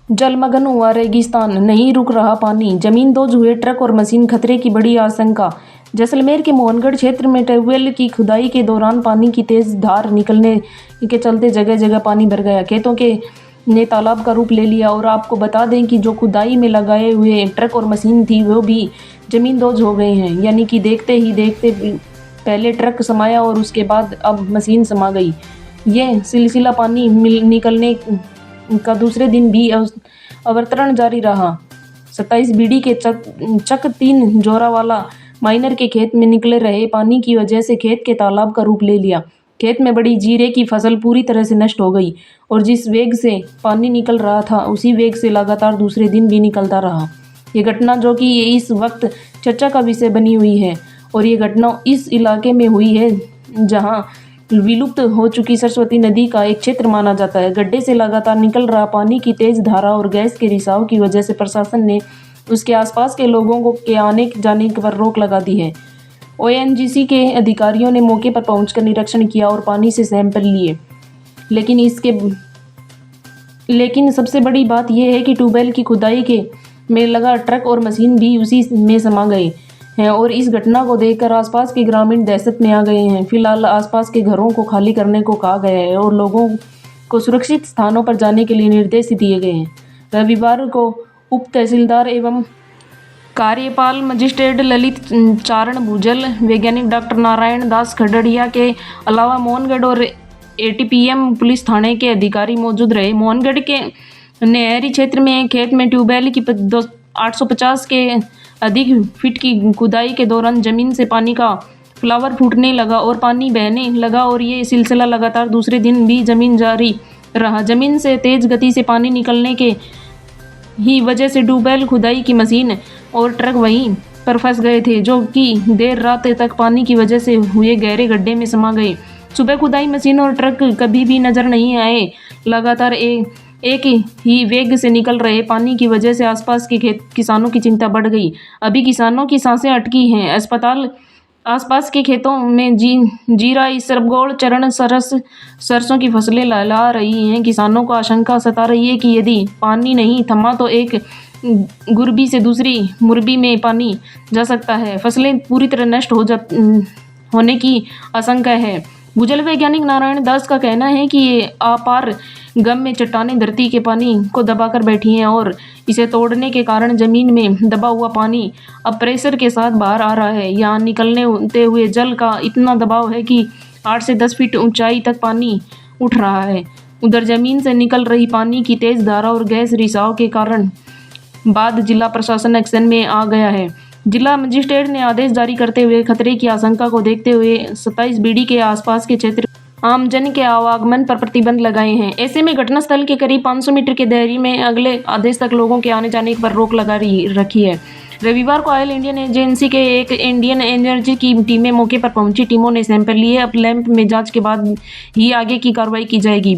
जलमग्न हुआ रेगिस्तान, नहीं रुक रहा पानी, जमींदोज हुए ट्रक और मशीन, खतरे की बड़ी आशंका। जैसलमेर के मोहनगढ़ क्षेत्र में ट्यूबवेल की खुदाई के दौरान पानी की तेज धार निकलने के चलते जगह जगह पानी भर गया। खेतों के ने तालाब का रूप ले लिया और आपको बता दें कि जो खुदाई में लगाए हुए ट्रक और मशीन थी वो भी जमींदोज हो गए हैं। यानी कि देखते ही देखते पहले ट्रक समाया और उसके बाद अब मशीन समा गई। यह सिलसिला पानी निकलने का दूसरे दिन भी अवतरण जारी रहा। 27 बीडी के चक 3 जोरावाला माइनर के खेत में निकले रहे पानी की वजह से खेत के तालाब का रूप ले लिया। खेत में बड़ी जीरे की फसल पूरी तरह से नष्ट हो गई और जिस वेग से पानी निकल रहा था उसी वेग से लगातार दूसरे दिन भी निकलता रहा। ये घटना जो कि इस वक्त चर्चा का विषय बनी हुई है और ये घटना इस इलाके में हुई है जहां विलुप्त हो चुकी सरस्वती नदी का एक क्षेत्र माना जाता है। गड्ढे से लगातार निकल रहा पानी की तेज धारा और गैस के रिसाव की वजह से प्रशासन ने उसके आसपास के लोगों के आने जाने पर रोक लगा दी है। ओएनजीसी के अधिकारियों ने मौके पर पहुंचकर निरीक्षण किया और पानी से सैंपल लिए, लेकिन सबसे बड़ी बात यह है कि ट्यूबवेल की खुदाई के में लगा ट्रक और मशीन भी उसी में समा गए हैं और इस घटना को देखकर आसपास के ग्रामीण दहशत में आ गए हैं। फिलहाल आसपास के घरों को खाली करने को कहा गया है और लोगों को सुरक्षित स्थानों पर जाने के लिए निर्देश दिए गए हैं। रविवार को उप तहसीलदार एवं कार्यपाल मजिस्ट्रेट ललित चारण भूजल, वैज्ञानिक डॉक्टर नारायण दास खडड़िया के अलावा मोहनगढ़ और एटीपीएम पुलिस थाने के अधिकारी मौजूद रहे। मोहनगढ़ के नहरी क्षेत्र में एक खेत में ट्यूबवेल की 850 के अधिक फीट की खुदाई के दौरान जमीन से पानी का फ्लावर फूटने लगा और पानी बहने लगा और ये सिलसिला लगातार दूसरे दिन भी जमीन जारी रहा। जमीन से तेज गति से पानी निकलने के ही वजह से ट्यूबवेल खुदाई की मशीन और ट्रक वहीं पर फंस गए थे जो कि देर रात तक पानी की वजह से हुए गहरे गड्ढे में समा गए। सुबह खुदाई मशीन और ट्रक कभी भी नजर नहीं आए। लगातार एक ही वेग से निकल रहे पानी की वजह से आसपास के किसानों की चिंता बढ़ गई। अभी किसानों की सांसें अटकी हैं। अस्पताल आसपास के खेतों में जीरा, इसबगोल, चरण, सरसों की फसलें लहला रही हैं। किसानों को आशंका सता रही है कि यदि पानी नहीं थमा तो एक गुरबी से दूसरी मुरबी में पानी जा सकता है। फसलें पूरी तरह नष्ट होने की आशंका है। भूजल वैज्ञानिक नारायण दास का कहना है कि ये अपार गम में चट्टानें धरती के पानी को दबाकर बैठी हैं और इसे तोड़ने के कारण जमीन में दबा हुआ पानी अब प्रेशर के साथ बाहर आ रहा है। यहाँ निकलते हुए जल का इतना दबाव है कि 8 से 10 फीट ऊंचाई तक पानी उठ रहा है। उधर जमीन से निकल रही पानी की तेज धारा और गैस रिसाव के कारण बाद जिला प्रशासन एक्शन में आ गया है। जिला मजिस्ट्रेट ने आदेश जारी करते हुए खतरे की आशंका को देखते हुए 27 बीडी के आसपास के क्षेत्र आमजन के आवागमन पर प्रतिबंध लगाए हैं। ऐसे में घटनास्थल के करीब 500 मीटर के दायरे में अगले आदेश तक लोगों के आने जाने पर रोक लगा रखी है। रविवार को ऑयल इंडियन एजेंसी के एक इंडियन एनर्जी की टीमें मौके पर पहुंची। टीमों ने सैंपल लिए। अब लैंप में जांच के बाद ही आगे की कार्रवाई की जाएगी।